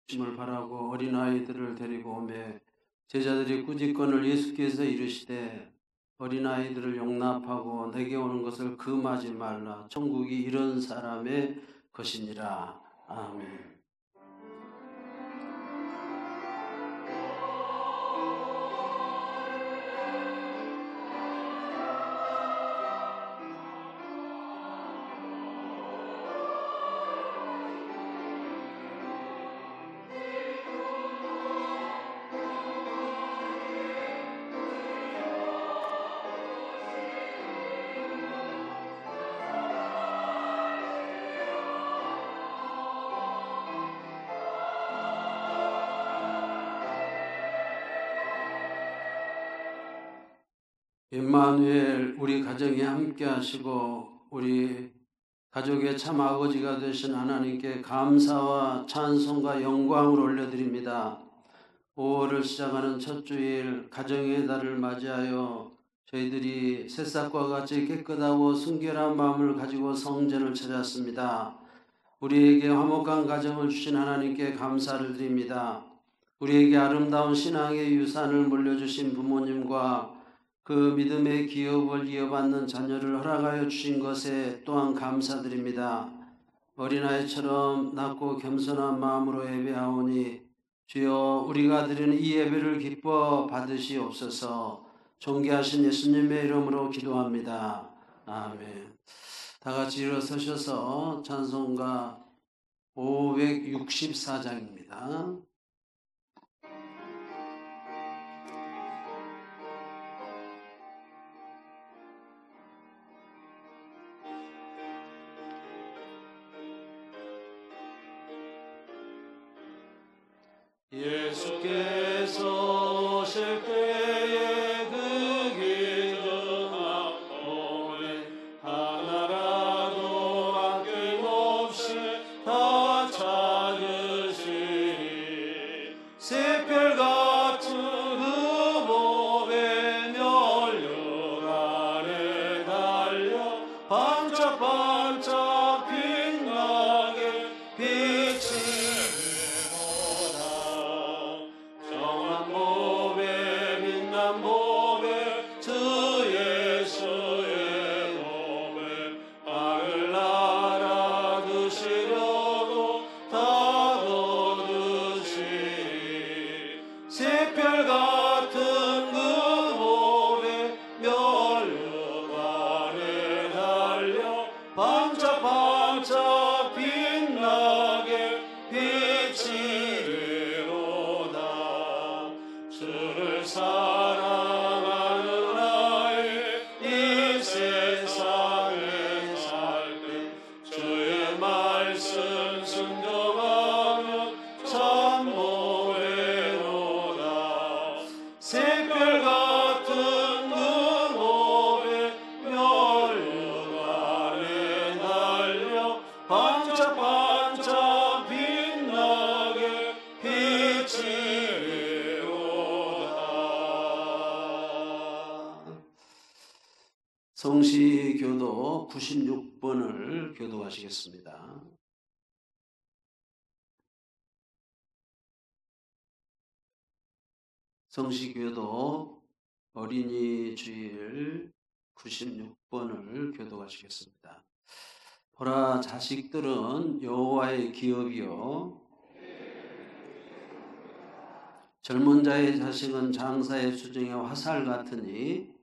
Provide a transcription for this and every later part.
주심을 바라고 어린아이들을 데리고 오매 제자들이 꾸짖건을 예수께서 이르시되 어린아이들을 용납하고 내게 오는 것을 금하지 말라. 천국이 이런 사람의 것이니라. 아멘. 임마누엘, 우리 가정에 함께 하시고 우리 가족의 참 아버지가 되신 하나님께 감사와 찬송과 영광을 올려드립니다. 5월을 시작하는 첫 주일 가정의 달을 맞이하여 저희들이 새싹과 같이 깨끗하고 순결한 마음을 가지고 성전을 찾았습니다. 우리에게 화목한 가정을 주신 하나님께 감사를 드립니다. 우리에게 아름다운 신앙의 유산을 물려주신 부모님과 그 믿음의 기업을 이어받는 자녀를 허락하여 주신 것에 또한 감사드립니다. 어린아이처럼 낮고 겸손한 마음으로 예배하오니 주여 우리가 드리는 이 예배를 기뻐 받으시옵소서. 존귀하신 예수님의 이름으로 기도합니다. 아멘. 다 같이 일어서셔서 찬송가 564장입니다. 예수께서 오실 때에 그 기름 앞에 하나라도 아낌없이 다 찾으시니 새별 같은 그 몸에 멸력 아래 달려 반짝반짝 빛나게 빛이 반짝반짝 빛나게 비치리로다. 주를 사랑하는 나의 이 세상에 살 때 주의 말씀 순종하면 참 모래로다. 새별 같은 그 몸에 반짝반짝 빛나게 비치리로다. 성시교도 96번을 교도하시겠습니다. 성시교도 어린이 주일 96번을 교도하시겠습니다. 보라, 자식들은 여호와의 기업이요 젊은 자의 자식은 장사의 수정의 화살 같으니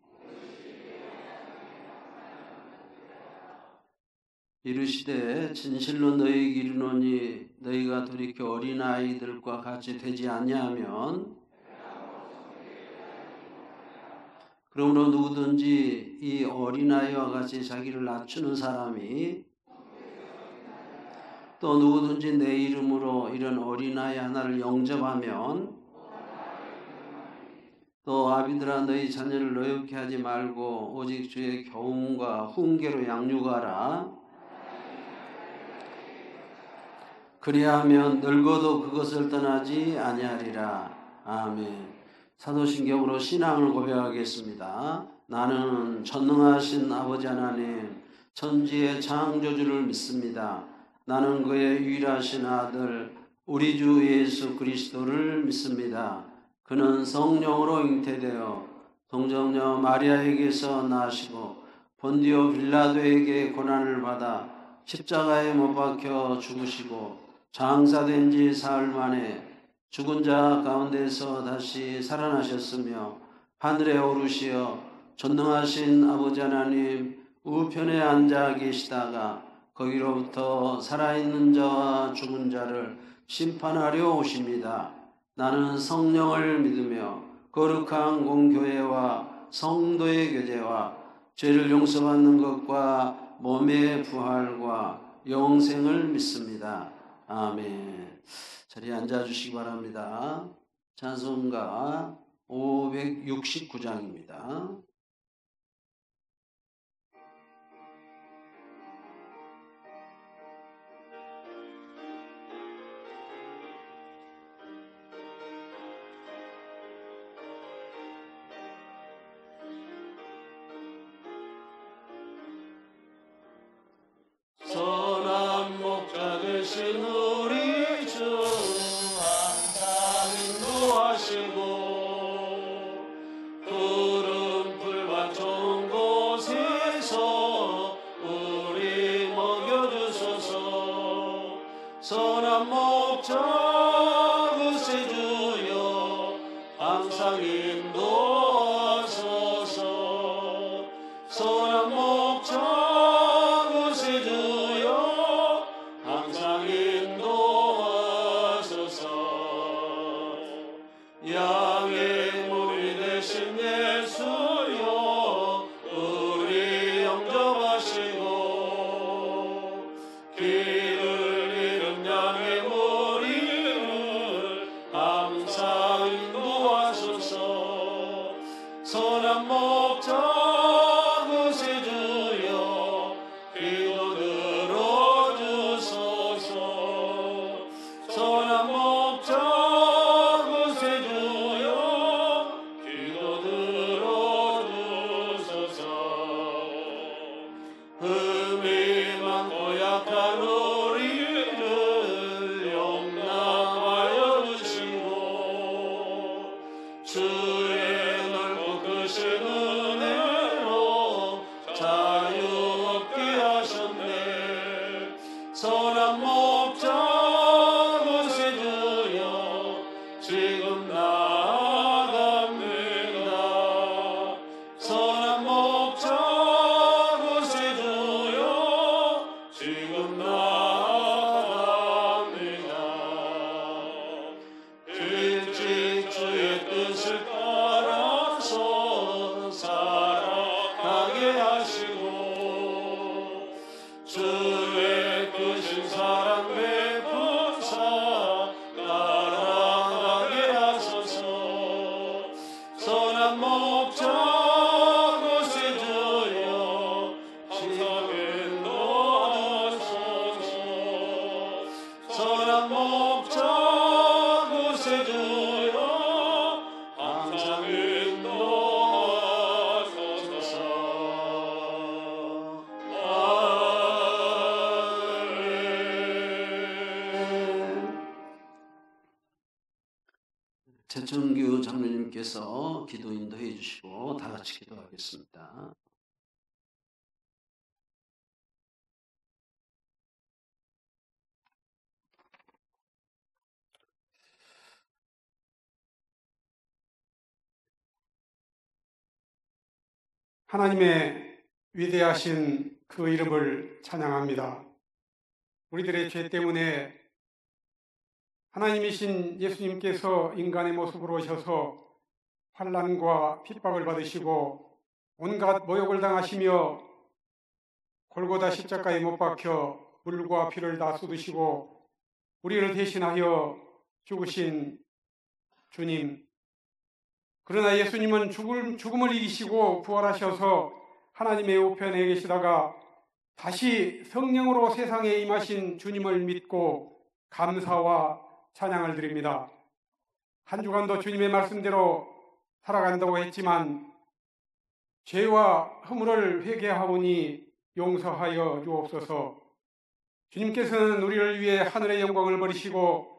이르시되 진실로 너희에게 이르노니 너희가 돌이켜 어린아이들과 같이 되지 아니하면 그러므로 누구든지 이 어린아이와 같이 자기를 낮추는 사람이 또 누구든지 내 이름으로 이런 어린아이 하나를 영접하면 또 아비들아 너희 자녀를 노엽게 하지 말고 오직 주의 교훈과 훈계로 양육하라. 그리하면 늙어도 그것을 떠나지 아니하리라. 아멘. 사도신경으로 신앙을 고백하겠습니다. 나는 전능하신 아버지 하나님 천지의 창조주를 믿습니다. 나는 그의 유일하신 아들 우리 주 예수 그리스도를 믿습니다. 그는 성령으로 잉태되어 동정녀 마리아에게서 나시고 본디오 빌라도에게 고난을 받아 십자가에 못 박혀 죽으시고 장사된 지 사흘 만에 죽은 자 가운데서 다시 살아나셨으며 하늘에 오르시어 전능하신 아버지 하나님 우편에 앉아 계시다가 거기로부터 살아있는 자와 죽은 자를 심판하려 오십니다. 나는 성령을 믿으며 거룩한 공교회와 성도의 교제와 죄를 용서받는 것과 몸의 부활과 영생을 믿습니다. 아멘. 자리에 앉아주시기 바랍니다. 찬송가 569장입니다. 선한 목자 되신 우리 주 항상 인도하시고 푸른 풀밭 좋은 곳에서 우리 먹여주소서. 선한 목자 구세주여 항상 인도하소서. 선한 목자 양의 물이 되신 예수여 우리 영접하시고 길을 잃은 양의 무리를 항상 인도하소서. 선한 목자 구세주여 기도 들어주소서. 선한 목자 흠이 많고 약한 우리를 용납하여 주시고 주의 넓고 크신 은혜로 자유 얻게 하셨네. 선한 목자 구세주여 지금 나아갑니다. 선한 목자 지금 나아갑니다. 일찍 주의 뜻을 따라서 살아가게 하시고 주의 크신 사랑 베푸사 따라가게 하소서. 선한 목자 구세주여 항상 선한 목자 구세주여 항상 인도하소서. 최천규 장로님께서 기도 인도해 주시고 다 같이 기도하겠습니다. 하나님의 위대하신 그 이름을 찬양합니다. 우리들의 죄 때문에 하나님이신 예수님께서 인간의 모습으로 오셔서 환난과 핍박을 받으시고 온갖 모욕을 당하시며 골고다 십자가에 못 박혀 물과 피를 다 쏟으시고 우리를 대신하여 죽으신 주님, 그러나 예수님은 죽음을 이기시고 부활하셔서 하나님의 우편에 계시다가 다시 성령으로 세상에 임하신 주님을 믿고 감사와 찬양을 드립니다. 한 주간도 주님의 말씀대로 살아간다고 했지만 죄와 허물을 회개하오니 용서하여 주옵소서. 주님께서는 우리를 위해 하늘의 영광을 버리시고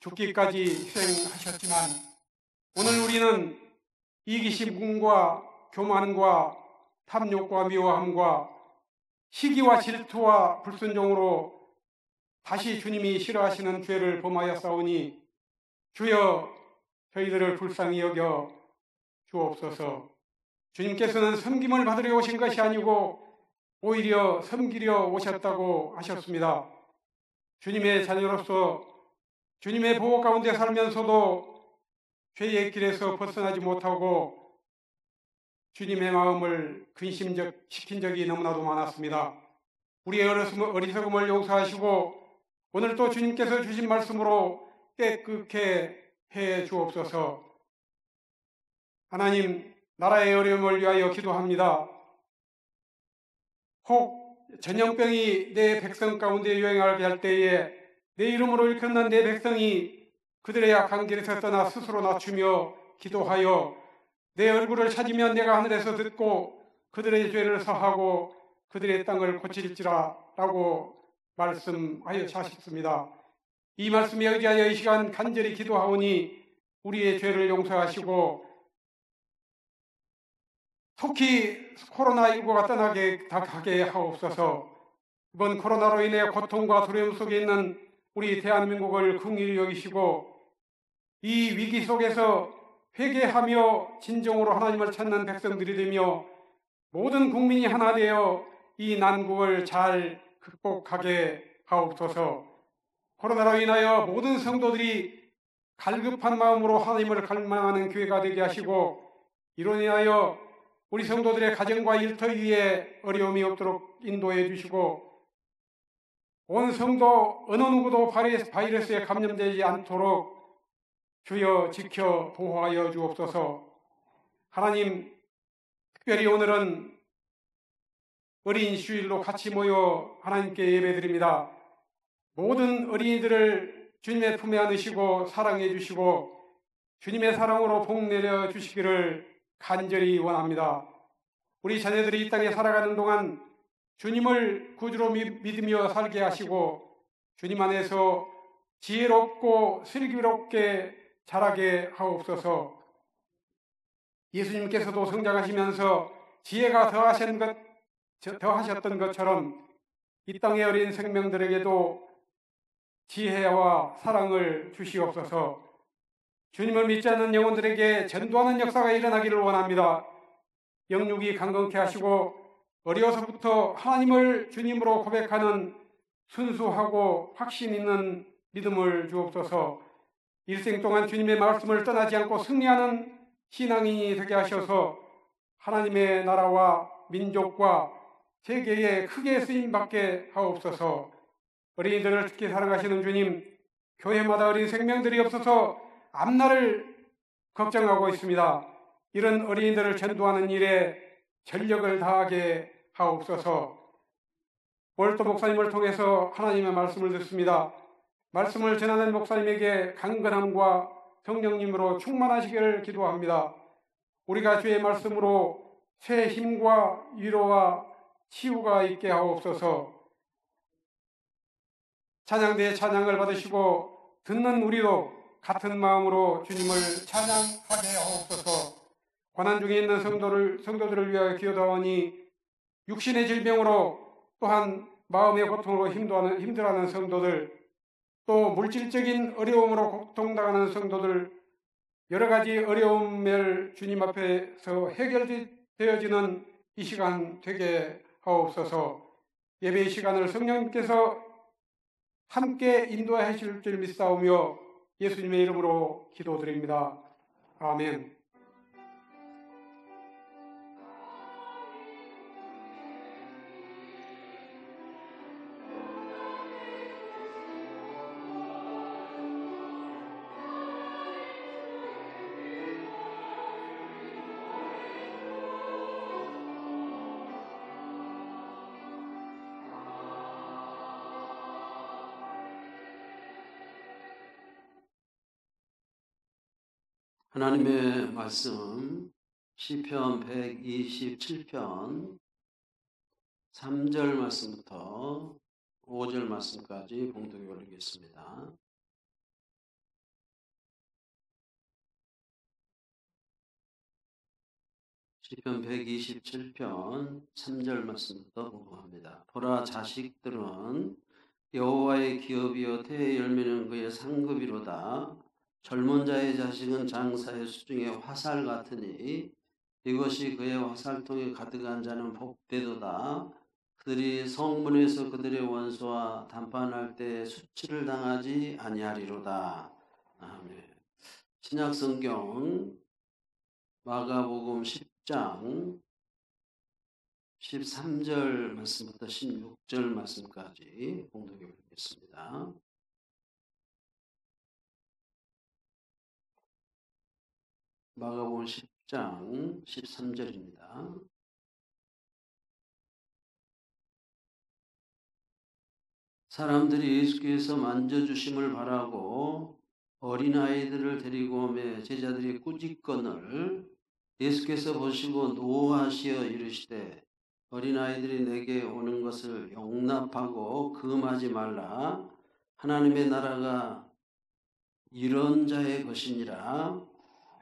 죽기까지 희생하셨지만 오늘 우리는 이기심과 교만과 탐욕과 미워함과 시기와 질투와 불순종으로 다시 주님이 싫어하시는 죄를 범하였사오니 주여 저희들을 불쌍히 여겨 주옵소서. 주님께서는 섬김을 받으려 오신 것이 아니고 오히려 섬기려 오셨다고 하셨습니다. 주님의 자녀로서 주님의 보호 가운데 살면서도 죄의 길에서 벗어나지 못하고 주님의 마음을 근심시킨 적이 너무나도 많았습니다. 우리의 어리석음을 용서하시고 오늘 또 주님께서 주신 말씀으로 깨끗게 해 주옵소서. 하나님, 나라의 어려움을 위하여 기도합니다. 혹 전염병이 내 백성 가운데 유행하게 할 때에 내 이름으로 일컫는 내 백성이 그들의 약한 길에서 떠나 스스로 낮추며 기도하여 내 얼굴을 찾으면 내가 하늘에서 듣고 그들의 죄를 사하고 그들의 땅을 고칠지라 라고 말씀하셨습니다. 이 말씀에 의지하여 이 시간 간절히 기도하오니 우리의 죄를 용서하시고 속히 코로나19가 떠나게 가게 하옵소서. 이번 코로나로 인해 고통과 두려움 속에 있는 우리 대한민국을 긍휼히 여기시고 이 위기 속에서 회개하며 진정으로 하나님을 찾는 백성들이 되며 모든 국민이 하나 되어 이 난국을 잘 극복하게 하옵소서. 코로나로 인하여 모든 성도들이 갈급한 마음으로 하나님을 갈망하는 교회가 되게 하시고 이로 인하여 우리 성도들의 가정과 일터 위에 어려움이 없도록 인도해 주시고 온 성도 어느 누구도 바이러스에 감염되지 않도록 주여 지켜 보호하여 주옵소서. 하나님, 특별히 오늘은 어린 주일로 같이 모여 하나님께 예배드립니다. 모든 어린이들을 주님의 품에 안으시고 사랑해 주시고 주님의 사랑으로 복 내려 주시기를 간절히 원합니다. 우리 자녀들이 이 땅에 살아가는 동안 주님을 구주로 믿으며 살게 하시고 주님 안에서 지혜롭고 슬기롭게 자라게 하옵소서. 예수님께서도 성장하시면서 지혜가 더하셨던 것처럼 이 땅의 어린 생명들에게도 지혜와 사랑을 주시옵소서. 주님을 믿지 않는 영혼들에게 전도하는 역사가 일어나기를 원합니다. 영육이 강건케 하시고 어려서부터 하나님을 주님으로 고백하는 순수하고 확신 있는 믿음을 주옵소서. 일생 동안 주님의 말씀을 떠나지 않고 승리하는 신앙인이 되게 하셔서 하나님의 나라와 민족과 세계에 크게 쓰임받게 하옵소서. 어린이들을 특히 사랑하시는 주님, 교회마다 어린 생명들이 없어서 앞날을 걱정하고 있습니다. 이런 어린이들을 전도하는 일에 전력을 다하게 하옵소서. 월도 목사님을 통해서 하나님의 말씀을 듣습니다. 말씀을 전하는 목사님에게 강건함과 성령님으로 충만하시기를 기도합니다. 우리가 주의 말씀으로 새 힘과 위로와 치유가 있게 하옵소서. 찬양대의 찬양을 받으시고 듣는 우리도 같은 마음으로 주님을 찬양하게 하옵소서. 고난 중에 있는 성도들을 위하여 기도하오니 육신의 질병으로 또한 마음의 고통으로 힘들어하는 성도들, 또 물질적인 어려움으로 고통당하는 성도들, 여러 가지 어려움을 주님 앞에서 해결되어지는 이 시간 되게 하옵소서. 예배의 시간을 성령님께서 함께 인도하실 줄 믿사오며 예수님의 이름으로 기도드립니다. 아멘. 하나님의 말씀 시편 127편 3절 말씀부터 5절 말씀까지 봉독해 올리겠습니다. 시편 127편 3절 말씀부터 보고합니다. 보라, 자식들은 여호와의 기업이요 태의 열매는 그의 상급이로다. 젊은 자의 자식은 장사의 수중에 화살 같으니 이것이 그의 화살통에 가득한 자는 복되도다. 그들이 성문에서 그들의 원수와 담판할 때 수치를 당하지 아니하리로다. 아멘. 신약성경 마가복음 10장 13절 말씀부터 16절 말씀까지 공독해 보겠습니다. 마가복음 10장 13절입니다. 사람들이 예수께서 만져주심을 바라고 어린아이들을 데리고 오매 제자들이 꾸짖거늘 예수께서 보시고 노하시어 이르시되 어린아이들이 내게 오는 것을 용납하고 금하지 말라. 하나님의 나라가 이런 자의 것이니라.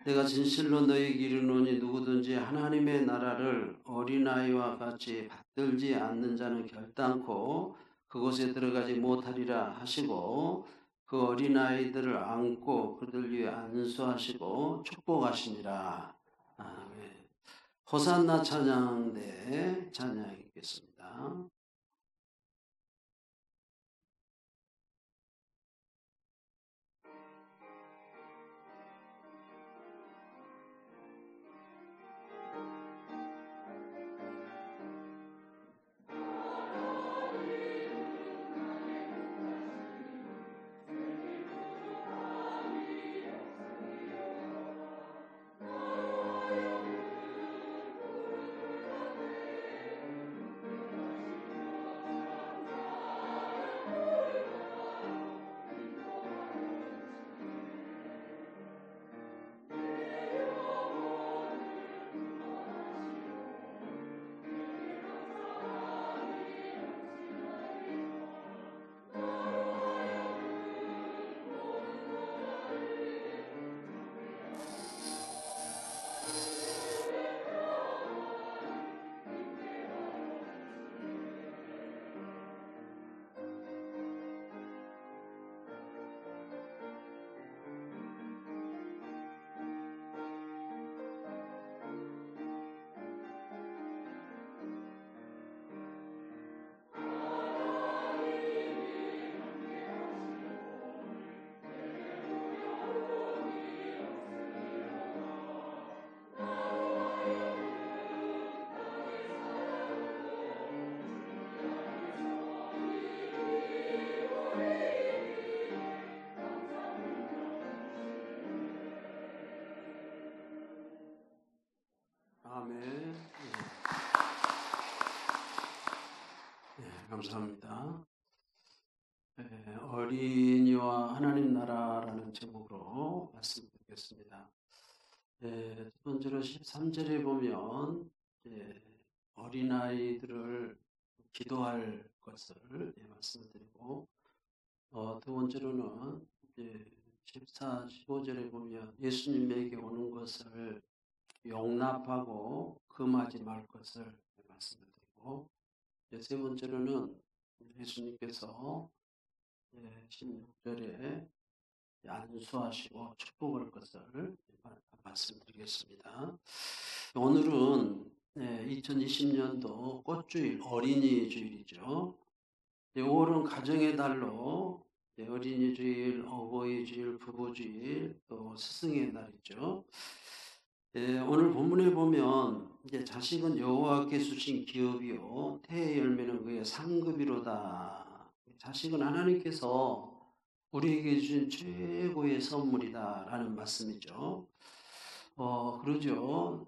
내가 진실로 너희에게 이르노니 누구든지 하나님의 나라를 어린아이와 같이 받들지 않는 자는 결단코 그곳에 들어가지 못하리라 하시고 그 어린아이들을 안고 그들 위에 안수하시고 축복하시니라. 아멘. 호산나 찬양대 찬양이겠습니다. 아멘. 감사합니다. 어린이와 하나님 나라라는 제목으로 말씀드리겠습니다. 첫 번째로 13절에 보면 어린아이들을 기도할 것을 말씀드리고 두 번째로는 14, 15절에 보면 예수님에게 오는 것을 용납하고 금하지 말 것을 말씀을 드리고 세 번째로는 예수님께서 16절에 안수하시고 축복할 것을 말씀드리겠습니다. 오늘은 2020년도 꽃주일 어린이 주일이죠. 5월은 가정의 달로 어린이 주일, 어버이 주일, 부부 주일, 또 스승의 날이죠. 오늘 본문에 보면 자식은 여호와께 주신 기업이요 태의 열매는 그의 상급이로다. 자식은 하나님께서 우리에게 주신 최고의 선물이다라는 말씀이죠. 그러죠.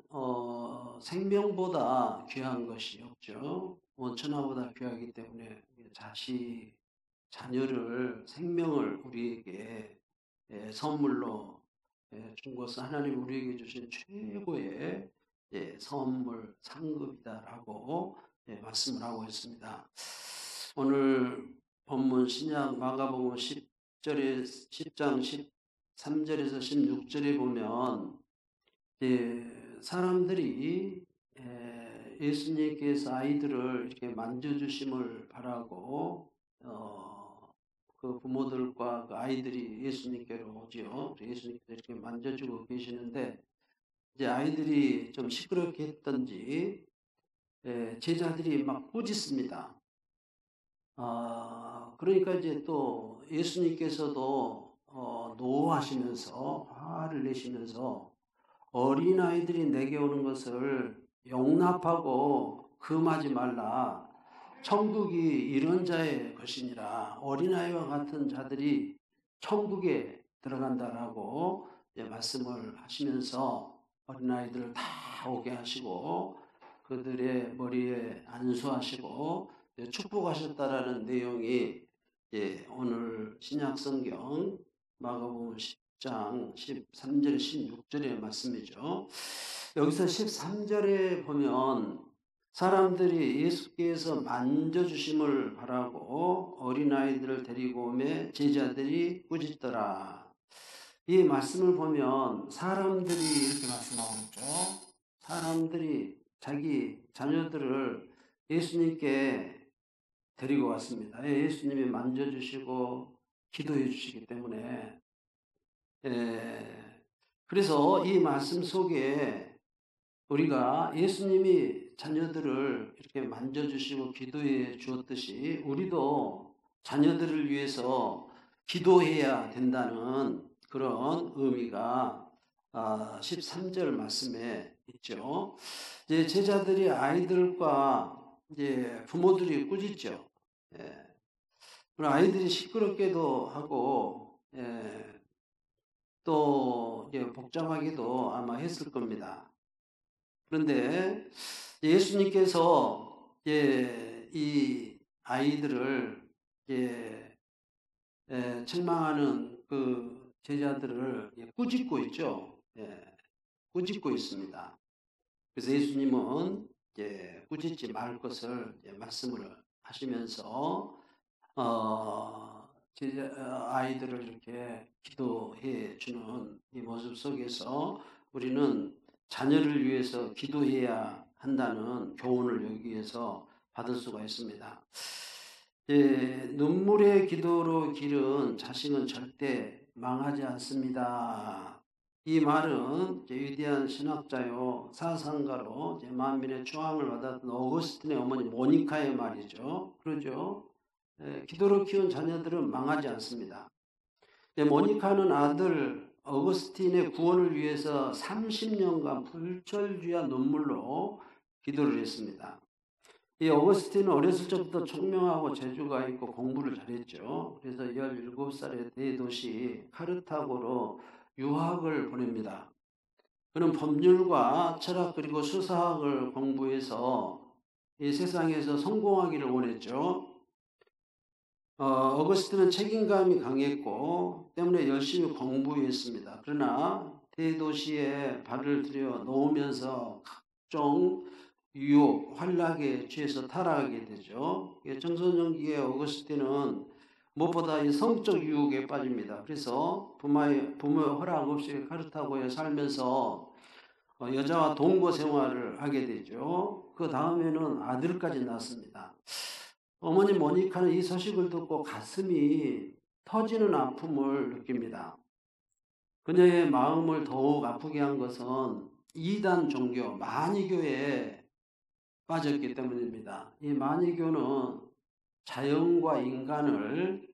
생명보다 귀한 것이 없죠. 원천하보다 귀하기 때문에 자녀를 생명을 우리에게 선물로 준 것은 하나님 우리에게 주신 최고의 선물 상급이다라고 말씀을 하고 있습니다. 오늘 본문 신약 마가복음 10장 13절에서 16절에 보면 사람들이 예수님께서 아이들을 이렇게 만져주심을 바라고 그 부모들과 그 아이들이 예수님께로 오지요. 예수님께서 이렇게 만져주고 계시는데 이제 아이들이 좀 시끄럽게 했던지 제자들이 막 꾸짖습니다. 그러니까 이제 또 예수님께서도 노하시면서 화를 내시면서 어린아이들이 내게 오는 것을 용납하고 금하지 말라. 천국이 이런 자의 것이니라. 어린아이와 같은 자들이 천국에 들어간다라고 말씀을 하시면서 어린아이들을 다 오게 하시고 그들의 머리에 안수하시고 축복하셨다라는 내용이 오늘 신약성경 마가복음 10장 13절 16절의 말씀이죠. 여기서 13절에 보면 사람들이 예수께서 만져주심을 바라고 어린아이들을 데리고 오매 제자들이 꾸짖더라. 이 말씀을 보면 사람들이 이렇게 말씀하고 있죠. 사람들이 자기 자녀들을 예수님께 데리고 왔습니다. 예수님이 만져주시고 기도해 주시기 때문에 그래서 이 말씀 속에 우리가 예수님이 자녀들을 이렇게 만져주시고 기도해 주었듯이 우리도 자녀들을 위해서 기도해야 된다는 그런 의미가 13절 말씀에 있죠. 이제 제자들이 아이들과 이제 부모들이 꾸짖죠. 아이들이 시끄럽게도 하고 또 복잡하기도 아마 했을 겁니다. 그런데 예수님께서 이 아이들을 책망하는 그 제자들을 꾸짖고 있죠. 꾸짖고 있습니다. 그래서 예수님은 꾸짖지 말 것을 말씀을 하시면서 아이들을 이렇게 기도해 주는 이 모습 속에서 우리는 자녀를 위해서 기도해야 한다는 교훈을 여기에서 받을 수가 있습니다. 눈물의 기도로 기른 자식은 절대 망하지 않습니다. 이 말은 위대한 신학자요 사상가로 만민의 추앙을 받았던 어거스틴의 어머니 모니카의 말이죠. 그러죠. 기도로 키운 자녀들은 망하지 않습니다. 모니카는 아들 어거스틴의 구원을 위해서 30년간 불철주야 눈물로 기도를 했습니다. 이 어거스틴은 어렸을 적부터 총명하고 재주가 있고 공부를 잘했죠. 그래서 17살에 대도시 카르타고로 유학을 보냅니다. 그는 법률과 철학 그리고 수사학을 공부해서 이 세상에서 성공하기를 원했죠. 어거스틴은 책임감이 강했고 때문에 열심히 공부했습니다. 그러나 대도시에 발을 들여 놓으면서 각종 유혹, 환락에 취해서 타락하게 되죠. 청소년기의 어거스틴은 무엇보다 이 성적 유혹에 빠집니다. 그래서 부모의 허락 없이 카르타고에 살면서 여자와 동거 생활을 하게 되죠. 그 다음에는 아들까지 낳습니다. 어머니 모니카는 이 소식을 듣고 가슴이 터지는 아픔을 느낍니다. 그녀의 마음을 더욱 아프게 한 것은 이단 종교, 마니교에 빠졌기 때문입니다. 이 마니교는 자연과 인간을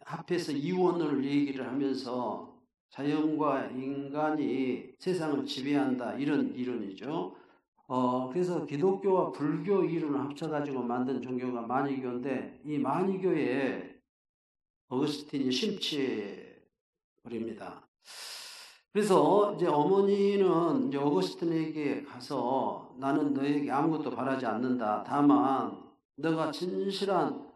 합해서 이원을 얘기를 하면서 자연과 인간이 세상을 지배한다 이런 이론이죠. 그래서 기독교와 불교 이론을 합쳐가지고 만든 종교가 마니교인데 이 마니교에 어거스틴이 심취해버립니다. 그래서 이제 어머니는 이제 어거스틴에게 가서 나는 너에게 아무것도 바라지 않는다. 다만 너가 진실한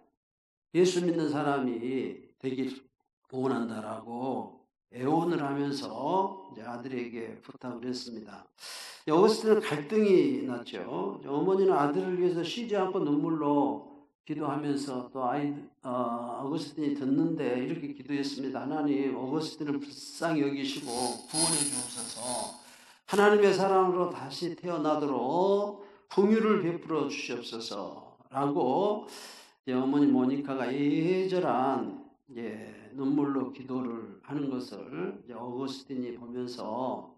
예수 믿는 사람이 되길 원한다라고 애원을 하면서 이제 아들에게 부탁을 했습니다. 어거스틴은 갈등이 났죠. 어머니는 아들을 위해서 쉬지 않고 눈물로 기도하면서 또 어거스틴이 듣는데 이렇게 기도했습니다. 하나님, 어거스틴을 불쌍히 여기시고 구원해 주옵소서. 하나님의 사랑으로 다시 태어나도록 긍휼을 베풀어 주시옵소서라고 어머니 모니카가 애절한 눈물로 기도를 하는 것을 어거스틴이 보면서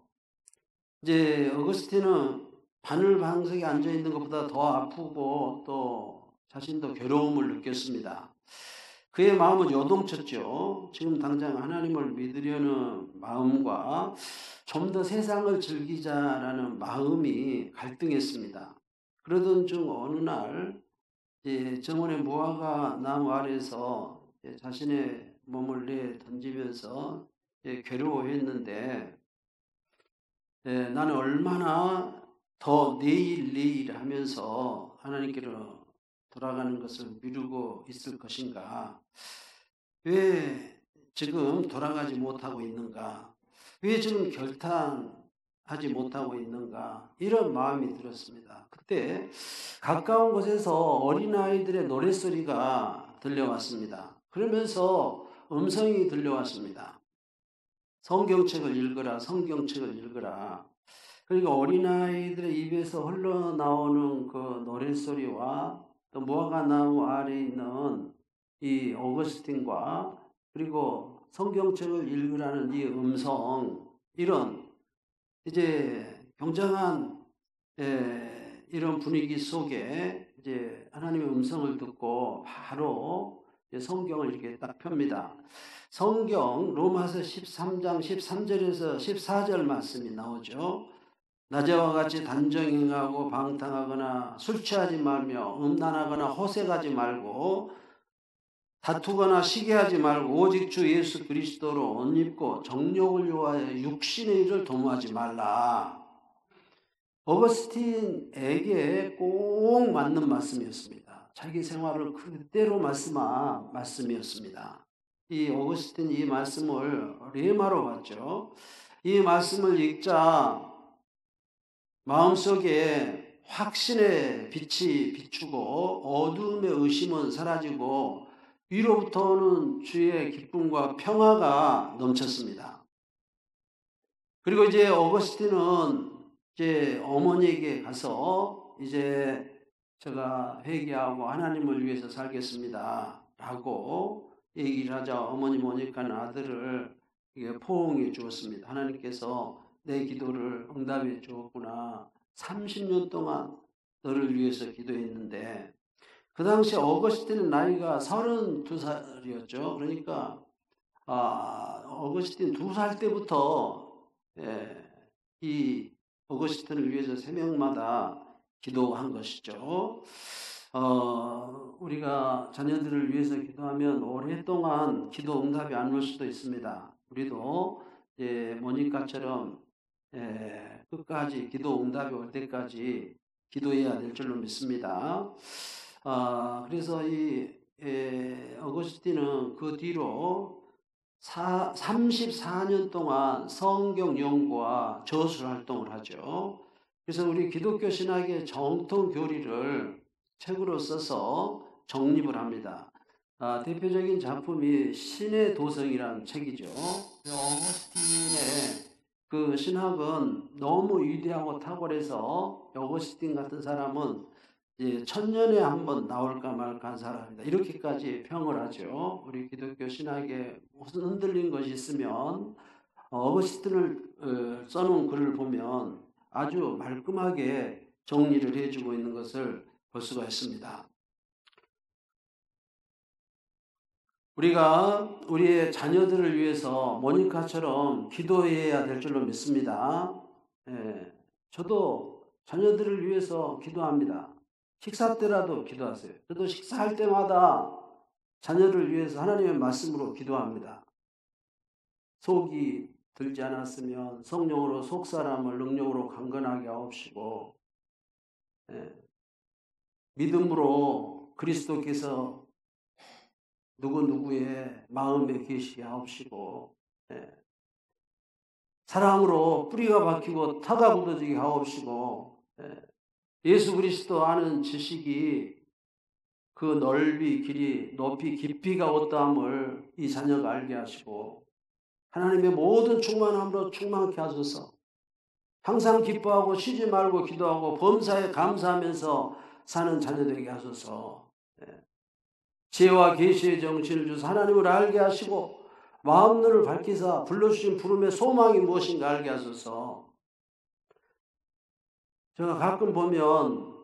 어거스틴은 바늘방석에 앉아 있는 것보다 더 아프고 또 자신도 괴로움을 느꼈습니다. 그의 마음은 요동쳤죠. 지금 당장 하나님을 믿으려는 마음과 좀 더 세상을 즐기자라는 마음이 갈등했습니다. 그러던 중 어느 날 정원의 무화과 나무 아래서 자신의 몸을 던지면서 괴로워했는데 나는 얼마나 더 내일 하면서 하나님께로 돌아가는 것을 미루고 있을 것인가? 왜 지금 돌아가지 못하고 있는가? 왜 지금 결단하지 못하고 있는가? 이런 마음이 들었습니다. 그때 가까운 곳에서 어린아이들의 노랫소리가 들려왔습니다. 그러면서 음성이 들려왔습니다. 성경책을 읽어라, 성경책을 읽어라. 그러니까 어린아이들의 입에서 흘러나오는 그 노랫소리와 또 무화과 나무 아래에 있는 이 어거스틴과 그리고 성경책을 읽으라는 이 음성, 이런 굉장한 이런 분위기 속에 하나님의 음성을 듣고 바로 성경을 이렇게 딱 펴니다. 성경 로마서 13장 13절에서 14절 말씀이 나오죠. 낮에와 같이 단정행하고 방탕하거나 술 취하지 말며 음란하거나 호색하지 말고 다투거나 시기하지 말고 오직 주 예수 그리스도로 옷 입고 정욕을 요하여 육신의 일을 도모하지 말라. 어거스틴에게 꼭 맞는 말씀이었습니다. 자기 생활을 그대로 말씀한 말씀이었습니다. 이 어거스틴이 이 말씀을 레마로 봤죠. 이 말씀을 읽자 마음속에 확신의 빛이 비추고 어둠의 의심은 사라지고 위로부터 오는 주의 기쁨과 평화가 넘쳤습니다. 그리고 어거스틴은 어머니에게 가서 제가 회개하고 하나님을 위해서 살겠습니다 라고 얘기를 하자 어머니 모니카는 아들을 포옹해 주었습니다. 하나님께서 내 기도를 응답해 주었구나. 30년 동안 너를 위해서 기도했는데 그 당시 어거스틴의 나이가 32살이었죠. 그러니까 어거스틴 2살 때부터 이 어거스틴을 위해서 새벽마다 기도한 것이죠. 우리가 자녀들을 위해서 기도하면 오랫동안 기도 응답이 안 올 수도 있습니다. 우리도 모니카처럼 끝까지 기도 응답이 올 때까지 기도해야 될 줄로 믿습니다. 그래서 이 어거스틴은 그 뒤로 34년 동안 성경 연구와 저술 활동을 하죠. 그래서 우리 기독교 신학의 정통 교리를 책으로 써서 정립을 합니다. 대표적인 작품이 신의 도성이라는 책이죠. 어거스틴의 그 신학은 너무 위대하고 탁월해서 어거스틴 같은 사람은 천년에 한 번 나올까 말까 한 사람이다. 이렇게까지 평을 하죠. 우리 기독교 신학에 무슨 흔들린 것이 있으면 어거스틴을 써놓은 글을 보면 아주 말끔하게 정리를 해주고 있는 것을 볼 수가 있습니다. 우리가 우리의 자녀들을 위해서 모니카처럼 기도해야 될 줄로 믿습니다. 저도 자녀들을 위해서 기도합니다. 식사 때라도 기도하세요. 저도 식사할 때마다 자녀를 위해서 하나님의 말씀으로 기도합니다. 속이 들지 않았으면 성령으로 속사람을 능력으로 강건하게 하옵시고 믿음으로 그리스도께서 누구의 마음에 계시게 하옵시고 사랑으로 뿌리가 박히고 타가 묻어지게 하옵시고 예수 그리스도 아는 지식이 그 넓이 길이 높이 깊이가 어떠함을 이 자녀가 알게 하시고 하나님의 모든 충만함으로 충만케 하소서. 항상 기뻐하고 쉬지 말고 기도하고 범사에 감사하면서 사는 자녀 되게 하소서. 지혜와 계시의 정신을 주사 하나님을 알게 하시고 마음눈을 밝히사 불러주신 부름의 소망이 무엇인가 알게 하소서. 제가 가끔 보면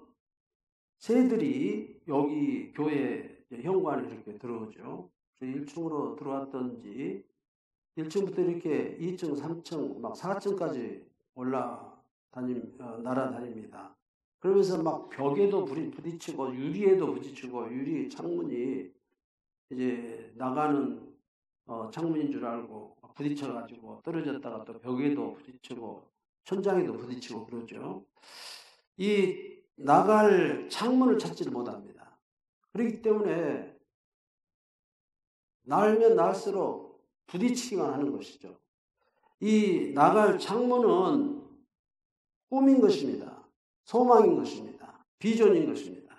새들이 여기 교회 현관에 이렇게 들어오죠. 1층으로 들어왔던지 1층부터 이렇게 2층, 3층, 막 4층까지 날아다닙니다. 그러면서 막 벽에도 부딪히고 유리에도 부딪히고 유리 창문이 이제 나가는 창문인 줄 알고 부딪혀가지고 떨어졌다가 또 벽에도 부딪히고 천장에도 부딪히고 그러죠. 이 나갈 창문을 찾지를 못합니다. 그렇기 때문에 날면 날수록 부딪히기만 하는 것이죠. 이 나갈 창문은 꿈인 것입니다. 소망인 것입니다. 비전인 것입니다.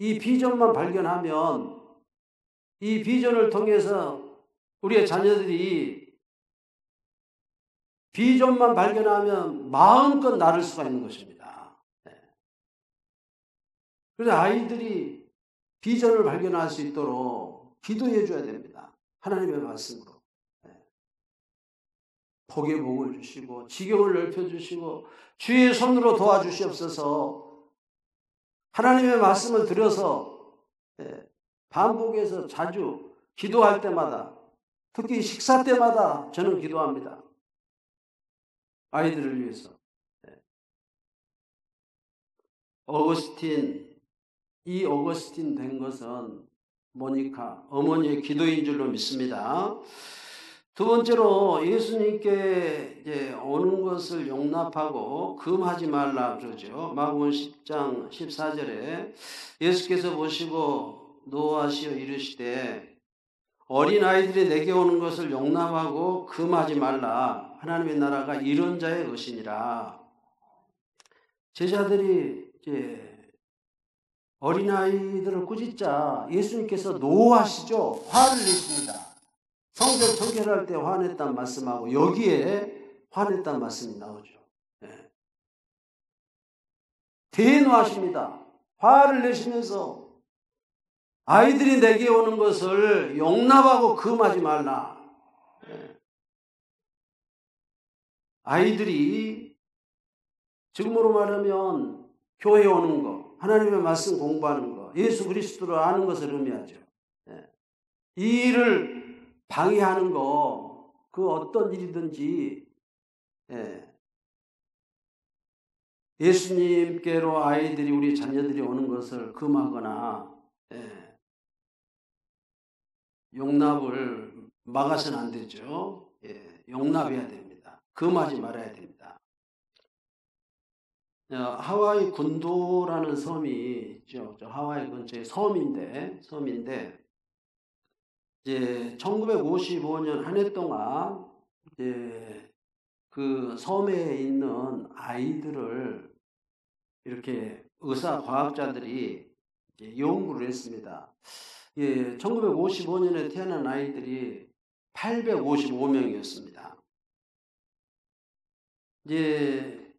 이 비전만 발견하면 이 비전을 통해서 우리의 자녀들이 비전만 발견하면 마음껏 나를 수가 있는 것입니다. 그래서 아이들이 비전을 발견할 수 있도록 기도해 줘야 됩니다. 하나님의 말씀으로. 복의 복을 주시고 지경을 넓혀주시고 주의 손으로 도와주시옵소서. 하나님의 말씀을 들어서 반복해서 자주 기도할 때마다 특히 식사 때마다 저는 기도합니다. 아이들을 위해서. 이 어거스틴 된 것은 모니카 어머니의 기도인 줄로 믿습니다. 두 번째로 예수님께 이제 오는 것을 용납하고 금하지 말라 그러죠. 마가복음 10장 14절에 예수께서 보시고 노하시어 이르시되 어린아이들이 내게 오는 것을 용납하고 금하지 말라. 하나님의 나라가 이런 자의 것이니라. 제자들이 이제 어린아이들을 꾸짖자 예수님께서 노하시죠. 화를 내십니다. 성전 청결할 때 화냈다는 말씀하고 여기에 화냈다는 말씀이 나오죠. 대노하십니다. 화를 내시면서 아이들이 내게 오는 것을 용납하고 금하지 말라. 아이들이 지금으로 말하면 교회에 오는 거, 하나님의 말씀 공부하는 거, 예수 그리스도를 아는 것을 의미하죠. 이 일을 방해하는 거, 그 어떤 일이든지 예수님께로 아이들이 우리 자녀들이 오는 것을 금하거나 용납을 막아서는 안 되죠. 용납해야 됩니다. 금하지 말아야 됩니다. 하와이 군도라는 섬이 있죠. 하와이 근처에 섬인데 이제 1955년 한 해 동안 이제 그 섬에 있는 아이들을 이렇게 의사 과학자들이 이제 연구를 했습니다. 1955년에 태어난 아이들이 855명이었습니다. 이제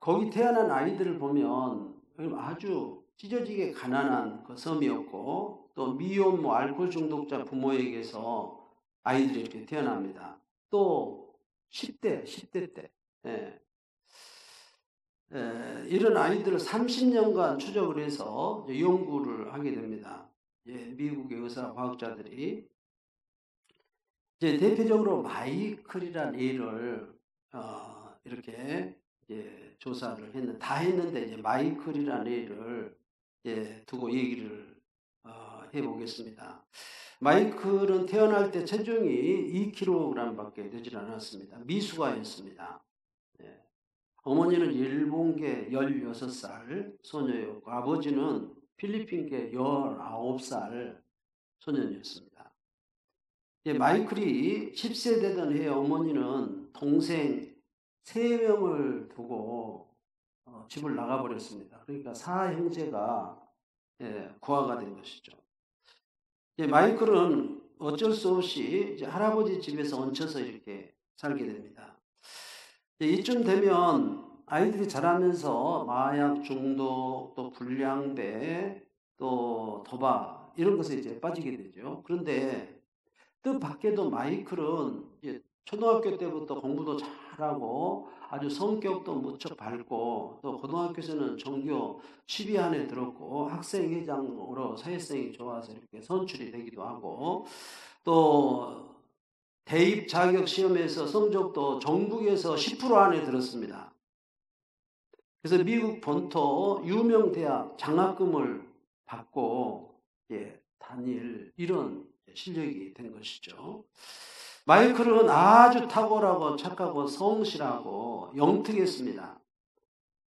거기 태어난 아이들을 보면 아주 찢어지게 가난한 그 섬이었고 또 미혼모 알코올 중독자 부모에게서 아이들이 이렇게 태어납니다. 또 10대 때 이런 아이들을 30년간 추적을 해서 연구를 하게 됩니다. 미국의 의사 과학자들이 이제 대표적으로 마이클이라는 애를 이렇게 조사를 했는데 이제 마이클이라는 애를 두고 얘기를 해보겠습니다. 마이클은 태어날 때 체중이 2kg밖에 되질 않았습니다. 미숙아였습니다. 어머니는 일본계 16살 소녀였고 아버지는 필리핀계 19살 소년이었습니다. 마이클이 10세 되던 해에 어머니는 동생 3명을 두고 집을 나가버렸습니다. 그러니까 4형제가 구화가 된 것이죠. 마이클은 어쩔 수 없이 이제 할아버지 집에서 얹혀서 이렇게 살게 됩니다. 이쯤 되면 아이들이 자라면서 마약 중독, 또 불량배, 또 도박 이런 것에 이제 빠지게 되죠. 그런데 뜻밖에도 마이클은 이제 초등학교 때부터 공부도 잘하고 아주 성격도 무척 밝고 또 고등학교에서는 전교 10위 안에 들었고 학생회장으로 사회성이 좋아서 이렇게 선출이 되기도 하고 또 대입 자격 시험에서 성적도 전국에서 10% 안에 들었습니다. 그래서 미국 본토 유명 대학 장학금을 받고 다닐 이런 실력이 된 것이죠. 마이클은 아주 탁월하고 착하고 성실하고 영특했습니다.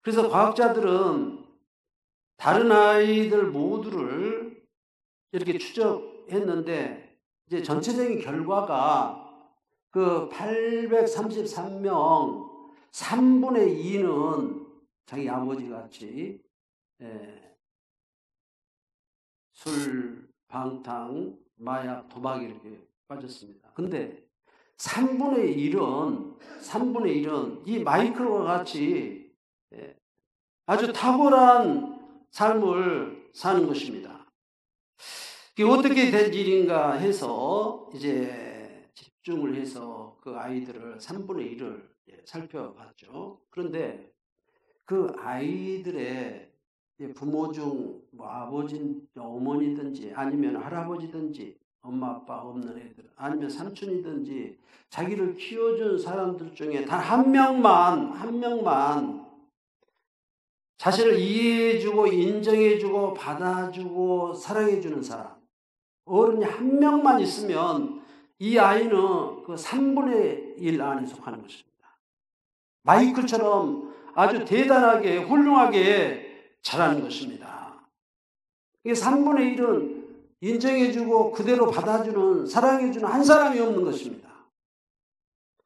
그래서 과학자들은 다른 아이들 모두를 이렇게 추적했는데 이제 전체적인 결과가 그 833명 3분의 2는 자기 아버지 같이 술, 방탕, 마약, 도박 이렇게 빠졌습니다. 근데 3분의 1은 이 마이클과 같이 아주 탁월한 삶을 사는 것입니다. 이게 어떻게 된 일인가 해서 이제 집중을 해서 그 아이들을 3분의 1을 살펴봤죠. 그런데 그 아이들의 부모 중 뭐 아버지, 어머니든지 아니면 할아버지든지 엄마 아빠 없는 애들 아니면 삼촌이든지 자기를 키워준 사람들 중에 단 한 명만 자신을 이해해주고 인정해주고 받아주고 사랑해주는 사람 어른이 한 명만 있으면 이 아이는 그 3분의 1 안에 속하는 것입니다. 마이클처럼 아주 대단하게 훌륭하게 자라는 것입니다. 이게 3분의 1은 인정해주고 그대로 받아주는 사랑해주는 한 사람이 없는 것입니다.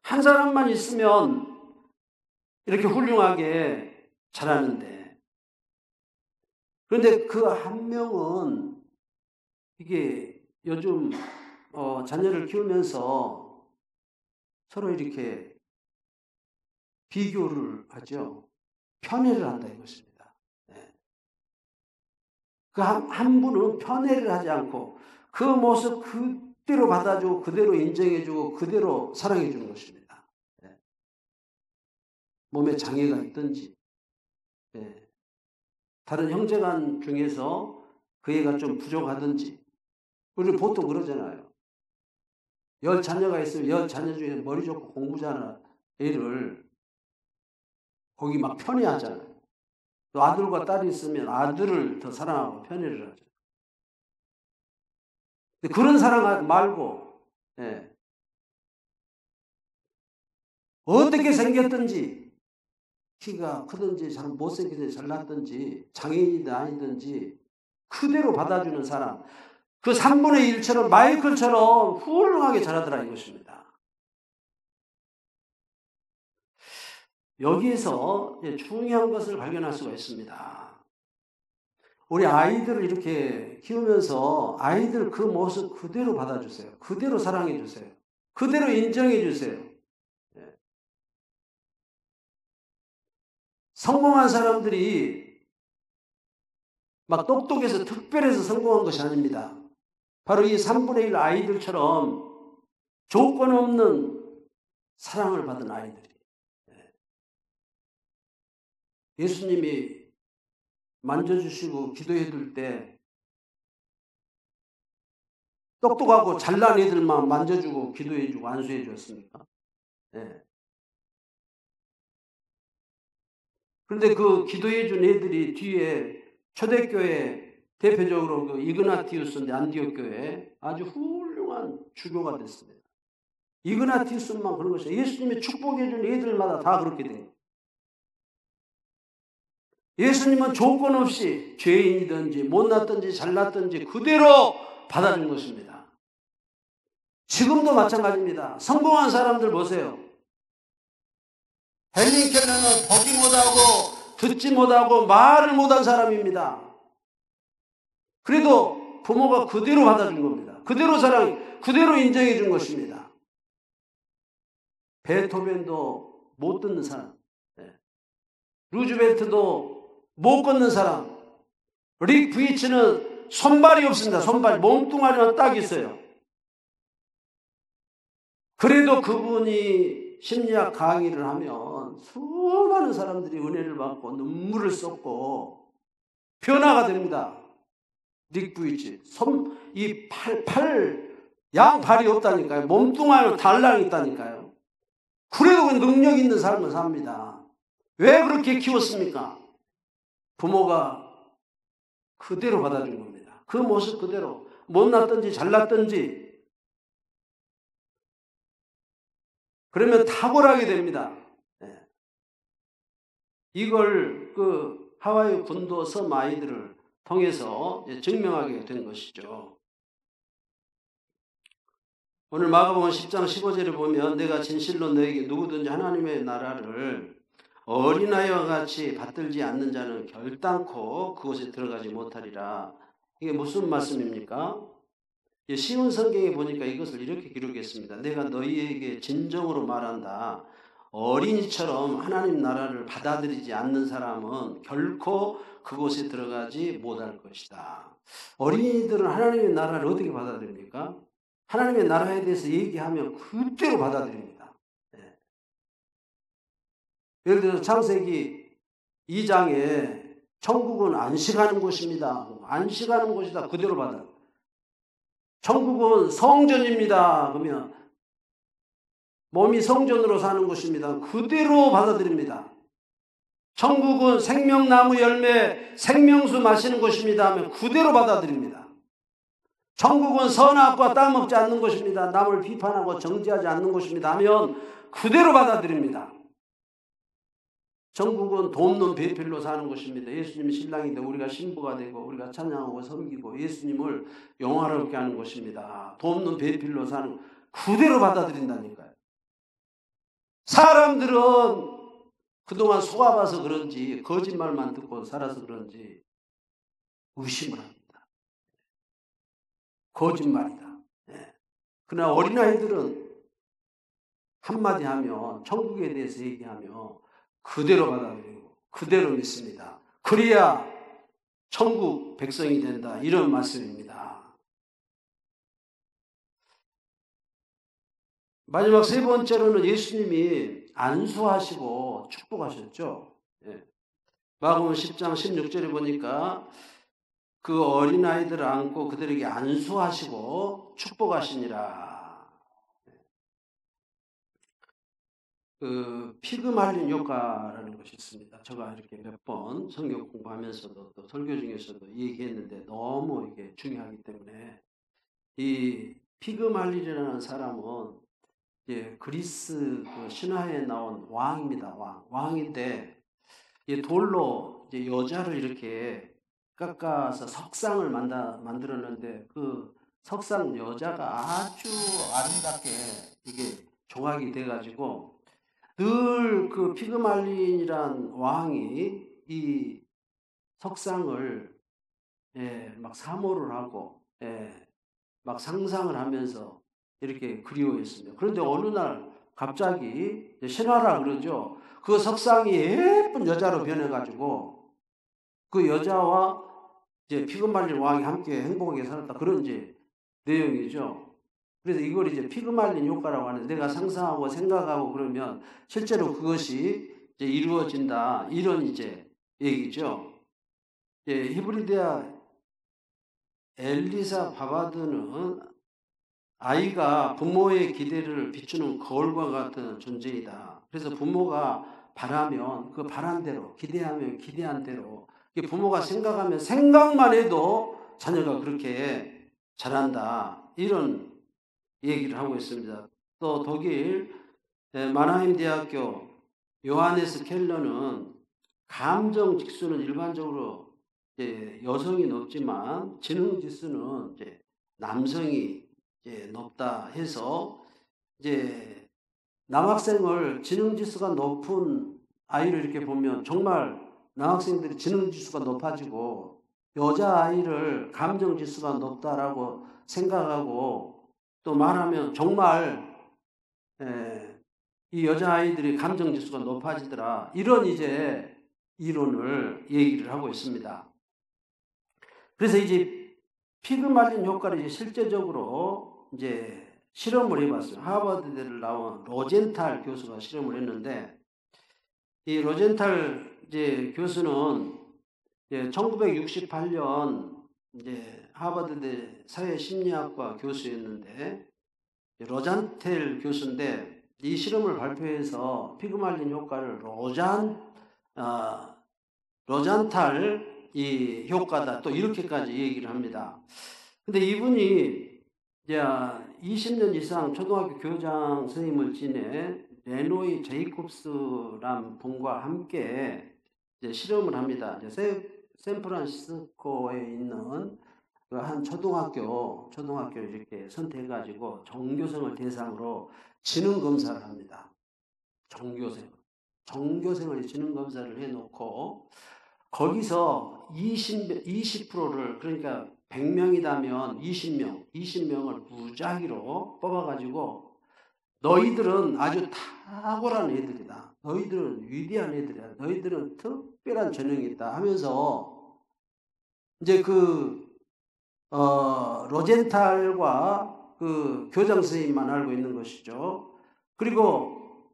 한 사람만 있으면 이렇게 훌륭하게 자라는데 그런데 그 한 명은 이게 요즘 자녀를 키우면서 서로 이렇게 비교를 하죠. 편애를 한다 이것입니다. 그 한 분은 편애를 하지 않고 그 모습 그대로 받아주고 그대로 인정해주고 그대로 사랑해주는 것입니다. 몸에 장애가 있든지 다른 형제간 중에서 그 애가 좀 부족하든지 우리 보통 그러잖아요. 10자녀가 있으면 10자녀 중에 머리 좋고 공부 잘하는 애를 거기 막 편애하잖아요. 또 아들과 딸이 있으면 아들을 더 사랑하고 편애를 하죠. 그런 사랑 말고 어떻게 생겼든지 키가 크든지 잘 못생기든지 잘났든지 장애인이든 아니든지 그대로 받아주는 사람 그 3분의 1처럼 마이클처럼 훌륭하게 자라더라 이것입니다. 여기에서 중요한 것을 발견할 수가 있습니다. 우리 아이들을 이렇게 키우면서 아이들 그 모습 그대로 받아주세요. 그대로 사랑해 주세요. 그대로 인정해 주세요. 성공한 사람들이 막 똑똑해서 특별해서 성공한 것이 아닙니다. 바로 이 3분의 1 아이들처럼 조건 없는 사랑을 받은 아이들이. 예수님이 만져주시고 기도해 줄 때 똑똑하고 잘난 애들만 만져주고 기도해 주고 안수해 주었습니까? 그런데 그 기도해 준 애들이 뒤에 초대교회 대표적으로 그 이그나티우스인데 안디옥 교회 아주 훌륭한 주교가 됐습니다. 이그나티우스만 그런 것이에요. 예수님이 축복해 준 애들마다 다 그렇게 돼요. 예수님은 조건 없이 죄인이든지 못났든지 잘났든지 그대로 받아준 것입니다. 지금도 마찬가지입니다. 성공한 사람들 보세요. 헬린 켈러는 보기 못하고 듣지 못하고 말을 못한 사람입니다. 그래도 부모가 그대로 받아준 겁니다. 그대로 사랑, 그대로 인정해 준 것입니다. 베토벤도 못 듣는 사람, 루즈벨트도 못 걷는 사람, 릭 부이치는 손발이 없습니다. 손발, 몸뚱아리만 딱 있어요. 그래도 그분이 심리학 강의를 하면 수많은 사람들이 은혜를 받고 눈물을 쏟고 변화가 됩니다. 릭 부이치, 이 양팔이 없다니까요. 몸뚱아리는 달랑 있다니까요. 그래도 그 능력 있는 삶을 삽니다. 왜 그렇게 키웠습니까? 부모가 그대로 받아준 겁니다. 그 모습 그대로 못났든지 잘났든지 그러면 탁월하게 됩니다. 이걸 그 하와이 군도 섬 아이들을 통해서 증명하게 된 것이죠. 오늘 마가복음 10장 15절에 보면 내가 진실로 너에게 누구든지 하나님의 나라를 어린아이와 같이 받들지 않는 자는 결단코 그곳에 들어가지 못하리라. 이게 무슨 말씀입니까? 쉬운 성경에 보니까 이것을 이렇게 기록했습니다. 내가 너희에게 진정으로 말한다. 어린이처럼 하나님 나라를 받아들이지 않는 사람은 결코 그곳에 들어가지 못할 것이다. 어린이들은 하나님의 나라를 어떻게 받아들입니까? 하나님의 나라에 대해서 얘기하면 그대로 받아들입니다. 예를 들어서 창세기 2장에 천국은 안식하는 곳입니다. 안식하는 곳이다. 그대로 받아요. 천국은 성전입니다. 그러면 몸이 성전으로 사는 곳입니다. 그대로 받아들입니다. 천국은 생명나무 열매, 생명수 마시는 곳입니다 하면 그대로 받아들입니다. 천국은 선악과 따먹지 않는 곳입니다. 남을 비판하고 정죄하지 않는 곳입니다 하면 그대로 받아들입니다. 천국은 돕는 배필로 사는 곳입니다. 예수님이 신랑인데 우리가 신부가 되고 우리가 찬양하고 섬기고 예수님을 영화롭게 하는 곳입니다. 돕는 배필로 사는 그대로 받아들인다니까요. 사람들은 그동안 속아봐서 그런지 거짓말만 듣고 살아서 그런지 의심을 합니다. 거짓말이다. 그러나 어린아이들은 한마디 하면 천국에 대해서 얘기하며 그대로 받아들이고 그대로 믿습니다. 그래야 천국 백성이 된다. 이런 말씀입니다. 마지막 세 번째로는 예수님이 안수하시고 축복하셨죠. 마가복음 10장 16절에 보니까 그 어린아이들을 안고 그들에게 안수하시고 축복하시니라. 그 피그 말린 효과라는 것이 있습니다. 제가 이렇게 몇 번 성경 공부하면서도 또 설교 중에서도 얘기했는데 너무 이게 중요하기 때문에 이 피그 말린이라는 사람은 이제 그리스 그 신화에 나온 왕입니다. 왕인데 이 돌로 이제 여자를 이렇게 깎아서 석상을 만들었는데 그 석상 여자가 아주 아름답게 이게 조각이 돼가지고 늘 그 피그말린이란 왕이 이 석상을 막 사모를 하고 막 상상을 하면서 이렇게 그리워했습니다. 그런데 어느 날 갑자기 신화라 그러죠. 그 석상이 예쁜 여자로 변해가지고 그 여자와 이제 피그말린 왕이 함께 행복하게 살았다. 그런 이제 내용이죠. 그래서 이걸 이제 피그말린 효과라고 하는데 내가 상상하고 생각하고 그러면 실제로 그것이 이제 이루어진다. 이런 이제 얘기죠. 히브리대학 엘리사 바바드는 아이가 부모의 기대를 비추는 거울과 같은 존재이다. 그래서 부모가 바라면 그 바란 대로, 기대하면 기대한 대로, 부모가 생각하면 생각만 해도 자녀가 그렇게 자란다. 이런 얘기를 하고 있습니다. 또 독일 마나임 대학교 요하네스 켈러는 감정 지수는 일반적으로 여성이 높지만 지능 지수는 남성이 높다 해서 이제 남학생을 지능 지수가 높은 아이를 이렇게 보면 정말 남학생들이 지능 지수가 높아지고 여자아이를 감정 지수가 높다라고 생각하고 또 말하면 정말 이 여자아이들의 감정지수가 높아지더라. 이런 이제 이론을 얘기를 하고 있습니다. 그래서 이제 피그말린 효과를 이제 실제적으로 이제 실험을 해봤어요. 하버드대를 나온 로젠탈 교수가 실험을 했는데, 이 로젠탈 이제 교수는 이제 1968년 이제 하버드대 사회심리학과 교수였는데, 로잔텔 교수인데, 이 실험을 발표해서 피그말린 효과를 로잔탈 이 효과다, 또 이렇게까지 얘기를 합니다. 근데 이분이 이제 20년 이상 초등학교 교장 선생님을 지낸 레노이 제이콥스란 분과 함께 이제 실험을 합니다. 이제 샌프란시스코에 있는 그 한 초등학교를 이렇게 선택해가지고 전교생을 대상으로 지능 검사를 합니다. 전교생을 지능 검사를 해놓고 거기서 20%를, 그러니까 100명이라면 20명을 무작위로 뽑아가지고 너희들은 아주 탁월한 애들이다. 너희들은 위대한 애들이다. 너희들은 특별한 재능이 있다 하면서 이제 로젠탈과 그 교장 선생님만 알고 있는 것이죠. 그리고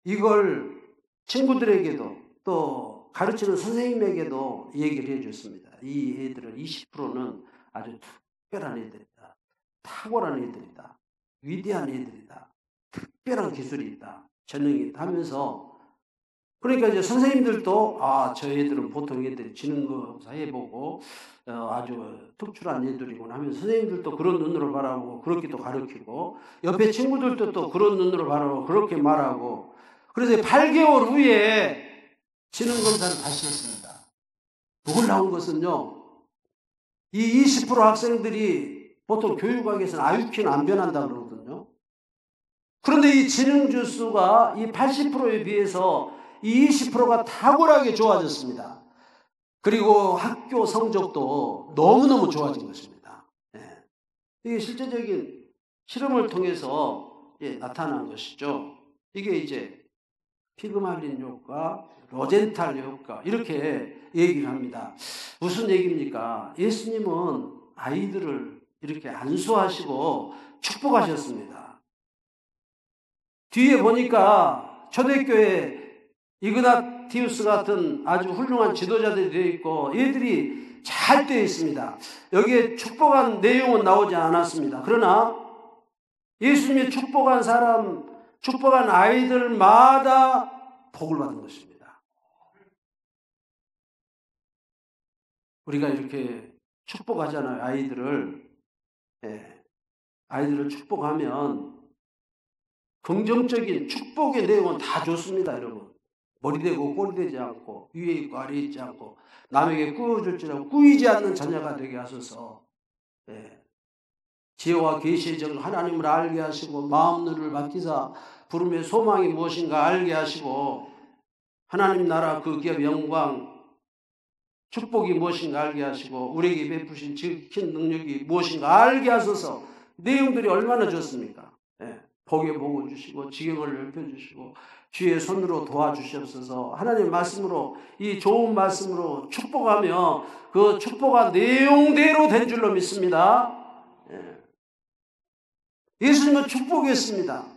이걸 친구들에게도 또 가르치는 선생님에게도 얘기를 해줬습니다. 이 애들은 20%는 아주 특별한 애들이다. 탁월한 애들이다. 위대한 애들이다. 특별한 기술이 있다. 재능이 있다 하면서, 그러니까 이제 선생님들도 저 애들은 보통 애들이 지능검사 해보고 아주 특출한 애들이구나 하면서 선생님들도 그런 눈으로 바라보고 그렇게 또 가르치고, 옆에 친구들도 또 그런 눈으로 바라보고 그렇게 말하고, 그래서 8개월 후에 지능검사를 다시 했습니다. 놀라운 것은요, 이 20% 학생들이 보통 교육학에서는 IQ는 안 변한다 그러거든요. 그런데 이 지능지수가 이 80%에 비해서 이 20%가 탁월하게 좋아졌습니다. 그리고 학교 성적도 너무너무 좋아진 것입니다. 이게 실제적인 실험을 통해서 나타난 것이죠. 이게 이제 피그말린 효과, 로젠탈 효과, 이렇게 얘기를 합니다. 무슨 얘기입니까? 예수님은 아이들을 이렇게 안수하시고 축복하셨습니다. 뒤에 보니까 초대교회 이그나티우스 같은 아주 훌륭한 지도자들이 되어 있고 얘들이 잘 되어 있습니다. 여기에 축복한 내용은 나오지 않았습니다. 그러나 예수님이 축복한 아이들마다 복을 받은 것입니다. 우리가 이렇게 축복하잖아요. 아이들을 축복하면 긍정적인 축복의 내용은 다 좋습니다, 여러분. 머리 대고 꼬리 되지 않고, 위에 있고 아래에 있지 않고, 남에게 꾸어줄 줄 알고 꾸이지 않는 자녀가 되게 하소서. 지혜와 계시의 정 하나님을 알게 하시고, 마음 눈을 밝히사 부름의 소망이 무엇인가 알게 하시고, 하나님 나라 그 기업 영광, 축복이 무엇인가 알게 하시고, 우리에게 베푸신 지킨 능력이 무엇인가 알게 하소서. 내용들이 얼마나 좋습니까? 복의 복을 주시고 지경을 넓혀주시고 주의 손으로 도와주시옵소서. 하나님의 말씀으로, 이 좋은 말씀으로 축복하며 그 축복한 내용대로 된 줄로 믿습니다. 예수님은 축복했습니다.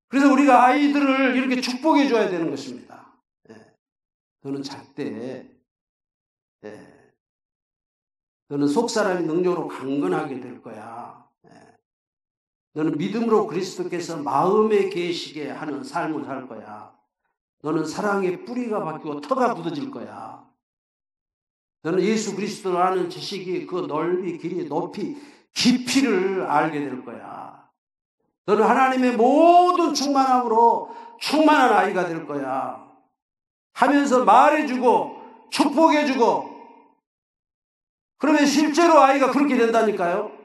그래서 우리가 아이들을 이렇게 축복해 줘야 되는 것입니다. 너는 작대, 너는 속사람의 능력으로 강건하게 될 거야. 너는 믿음으로 그리스도께서 마음에 계시게 하는 삶을 살 거야. 너는 사랑의 뿌리가 바뀌고 터가 굳어질 거야. 너는 예수 그리스도를 아는 지식이 그 넓이, 길이, 높이, 깊이를 알게 될 거야. 너는 하나님의 모든 충만함으로 충만한 아이가 될 거야. 하면서 말해주고 축복해주고, 그러면 실제로 아이가 그렇게 된다니까요.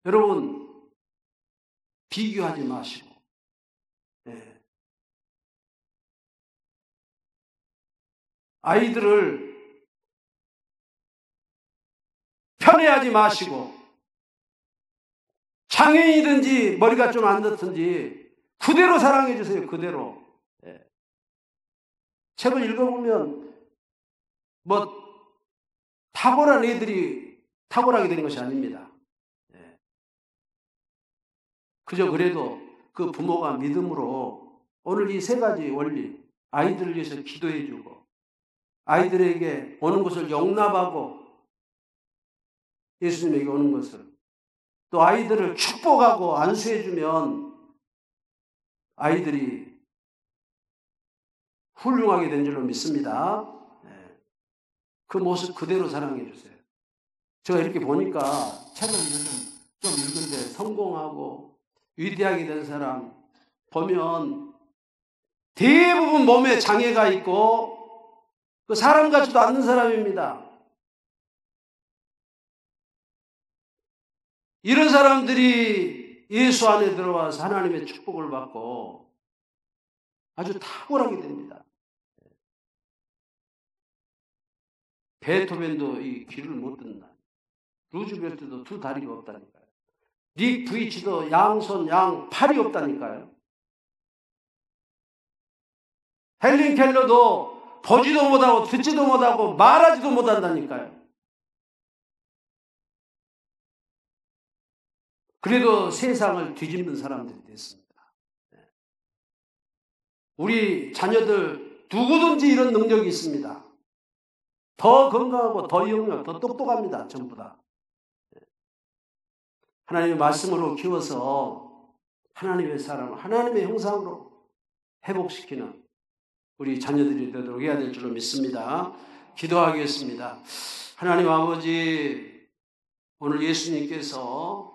여러분, 비교하지 마시고, 아이들을 편애하지 마시고, 장애인이든지 머리가 좀 안 좋든지 그대로 사랑해 주세요. 그대로. 예. 책을 읽어보면 뭐 탁월한 애들이 탁월하게 되는 것이 아닙니다. 예. 그저 그래도 그 부모가 믿음으로 오늘 이 세 가지 원리, 아이들을 위해서 기도해 주고 아이들에게 오는 것을 용납하고 예수님에게 오는 것을 또 아이들을 축복하고 안수해 주면 아이들이 훌륭하게 된 줄로 믿습니다. 네. 그 모습 그대로 사랑해 주세요. 제가 이렇게 보니까 책을 요즘 좀 읽은데 성공하고 위대하게 된 사람 보면 대부분 몸에 장애가 있고 그 사람 같지도 않는 사람입니다. 이런 사람들이 예수 안에 들어와서 하나님의 축복을 받고 아주 탁월하게 됩니다. 베토벤도 이 귀를 못 듣는다. 루즈벨트도 두 다리가 없다니까요. 닉 브이치도 양손 양팔이 없다니까요. 헬린 켈러도 보지도 못하고 듣지도 못하고 말하지도 못한다니까요. 그래도 세상을 뒤집는 사람들이 됐습니다. 우리 자녀들 누구든지 이런 능력이 있습니다. 더 건강하고 더 영력, 더 똑똑합니다. 전부 다. 하나님의 말씀으로 키워서 하나님의 사람, 하나님의 형상으로 회복시키는 우리 자녀들이 되도록 해야 될 줄로 믿습니다. 기도하겠습니다. 하나님 아버지, 오늘 예수님께서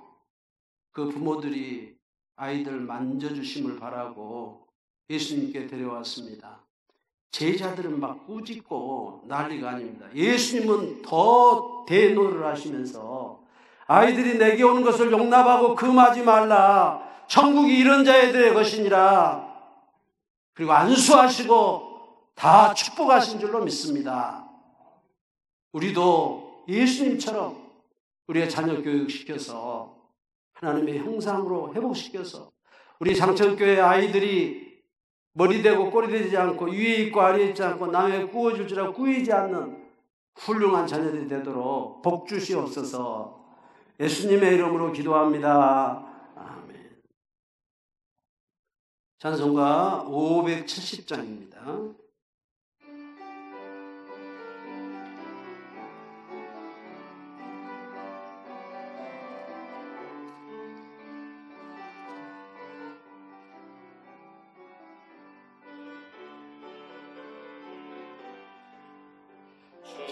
그 부모들이 아이들 만져주심을 바라고 예수님께 데려왔습니다. 제자들은 막 꾸짖고 난리가 아닙니다. 예수님은 더 대노를 하시면서 아이들이 내게 오는 것을 용납하고 금하지 말라. 천국이 이런 자애들의 것이니라. 그리고 안수하시고 다 축복하신 줄로 믿습니다. 우리도 예수님처럼 우리의 자녀 교육시켜서 하나님의 형상으로 회복시켜서 우리 장천교회 아이들이 머리 대고 꼬리 되지 않고 위에 있고 아래에 있지 않고 남에게 구워줄 줄 알고 구이지 않는 훌륭한 자녀들이 되도록 복 주시옵소서. 예수님의 이름으로 기도합니다. 아멘. 찬송가 570장입니다.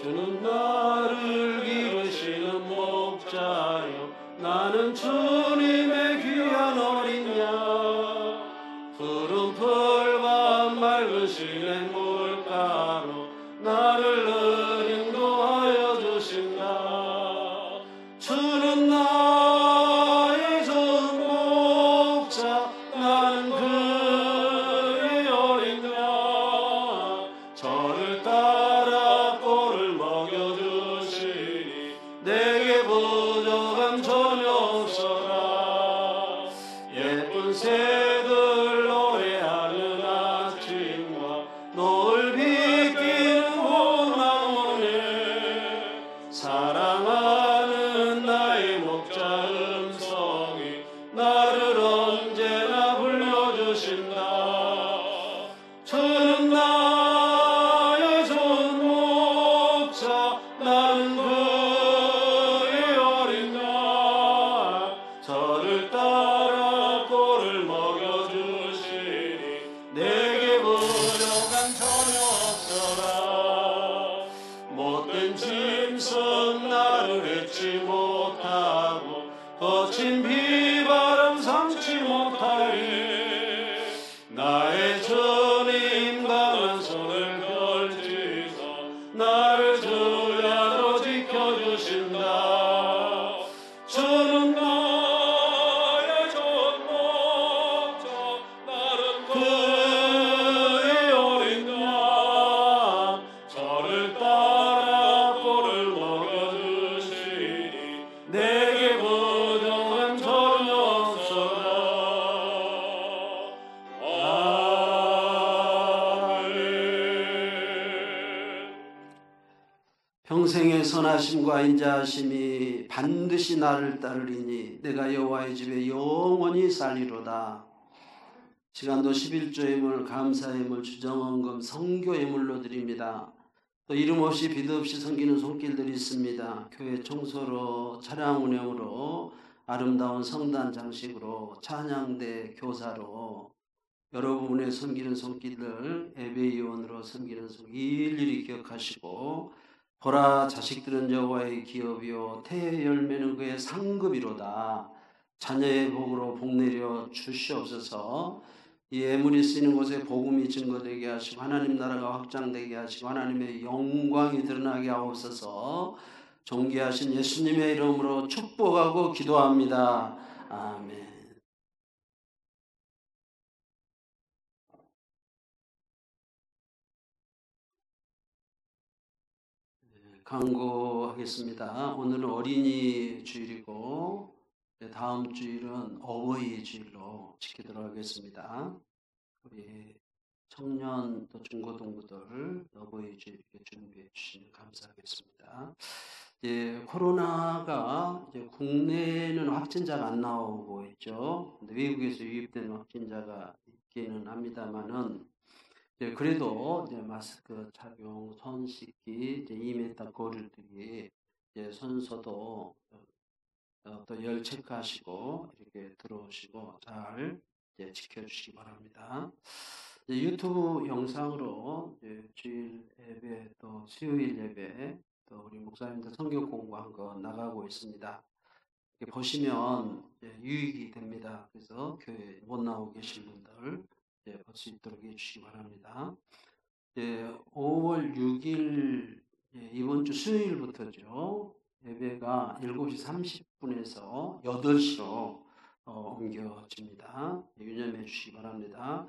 주는 나를 기르시는 목자요 나는 주님의 귀한 어린 양 푸른 풀과 맑은 시냇 물가로 나를 늘 인도하여 주신다. 주는 나의 좋은 목자 나는 그의 어린 양 저를 따라 꼴을 먹여주시니 내게 부족함 전혀 없어라. 예쁜 새들 노래하는 아침과 노을 비끼는 봄나무네 사랑하는 나의 목자 음성이 나를 언제나 불러주신다. 주는 나의 좋은 목자 나는 그의 어린 양 저를 따라 꼴을 먹여주시니 내게 부족함 전혀 없어라. 못된 짐승 나를 해치 못하고 거친 비바람 삼지 못하리. 나의 주님 강한 손을 펼치사 나를 주야로 지켜주신다. 주는 나의 좋은 목자 나는 그의 어린 양 저를 따라 꼴을 먹여주시니 내게 부족함 전혀 평생의 선하심과 인자하심이 반드시 나를 따르리니 내가 여호와의 집에 영원히 살리로다. 시간도 11조 예물, 감사 예물, 주정헌금, 성교 예물로 드립니다. 또 이름 없이 비도 없이 섬기는 손길들이 있습니다. 교회 청소로, 차량 운영으로, 아름다운 성단 장식으로, 찬양대 교사로 여러분의 섬기는 손길들, 예배위원으로 섬기는 손길 일일이 기억하시고, 보라 자식들은 여호와의 기업이요 태의 열매는 그의 상급이로다. 자녀의 복으로 복 내려 주시옵소서. 이 예물이 쓰이는 곳에 복음이 증거되게 하시고 하나님 나라가 확장되게 하시고 하나님의 영광이 드러나게 하옵소서. 존귀하신 예수님의 이름으로 축복하고 기도합니다. 아멘. 광고하겠습니다. 오늘은 어린이 주일이고 다음 주일은 어버이 주일로 지키도록 하겠습니다. 우리 청년 또 중고등부들 어버이 주일 준비해 주시면 감사하겠습니다. 코로나가 이제 국내에는 확진자가 안 나오고 있죠. 근데 외국에서 유입된 확진자가 있기는 합니다만은 그래도 이제 마스크 착용, 손 씻기, 이제 2m 거리두기, 이제 선서도 또 열 체크하시고 이렇게 들어오시고 잘 이제 지켜주시기 바랍니다. 유튜브 영상으로 이제 주일 예배 또 수요일 예배 또 우리 목사님들 성경 공부한 거 나가고 있습니다. 이렇게 보시면 유익이 됩니다. 그래서 교회 못 나오고 계신 분들 볼 수 있도록 해주시기 바랍니다. 5월 6일 이번 주 수요일부터죠. 예배가 7시 30분에서 8시로 옮겨집니다. 유념해 주시기 바랍니다.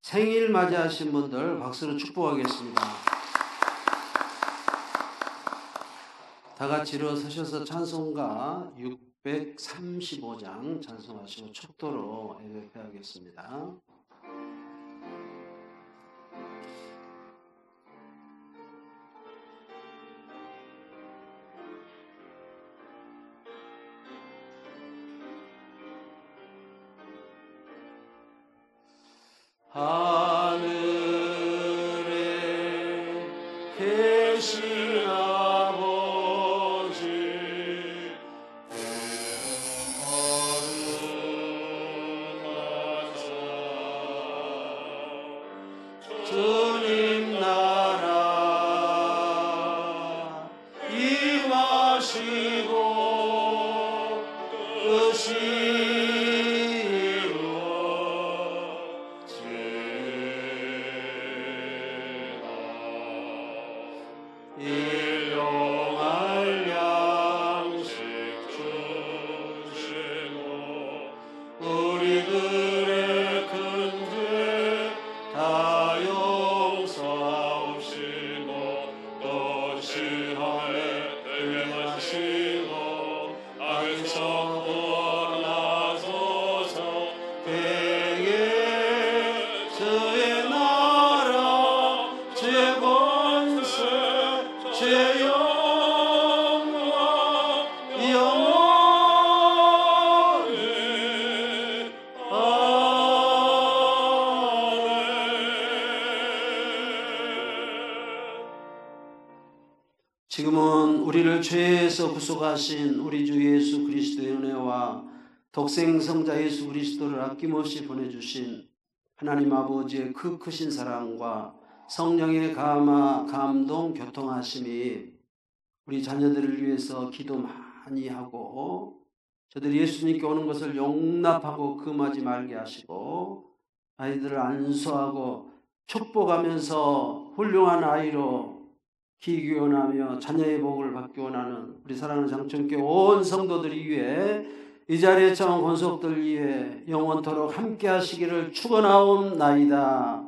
생일 맞이하신 분들 박수로 축복하겠습니다. 다 같이 일어서셔서 찬송가 635장 찬송하시고 촉도로 예배하겠습니다. 하늘에 계신 아버지 거룩하사 주님 나라 임하시고 뜻이 일용할 양식 주시고 우리들의 큰 죄 다 용서하옵시고 또 시험에 들게 하시고 악에서 구원하소서. 대개 주의 나라 주의 권세 주의 영광 영원히 아멘. 지금은 우리를 죄에서 구속하신 우리 주 예수 그리스도의 은혜와 독생성자 예수 그리스도를 아낌없이 보내주신 하나님 아버지의 그 크신 사랑과 성령의 감동, 교통하심이 우리 자녀들을 위해서 기도 많이 하고 저들이 예수님께 오는 것을 용납하고 금하지 말게 하시고 아이들을 안수하고 축복하면서 훌륭한 아이로 기교원하며 자녀의 복을 받기 원하는 우리 사랑하는 장천교회 온 성도들이 위해 이 자리에 처한 권속들 위해 영원토록 함께 하시기를 축원하옵나이다.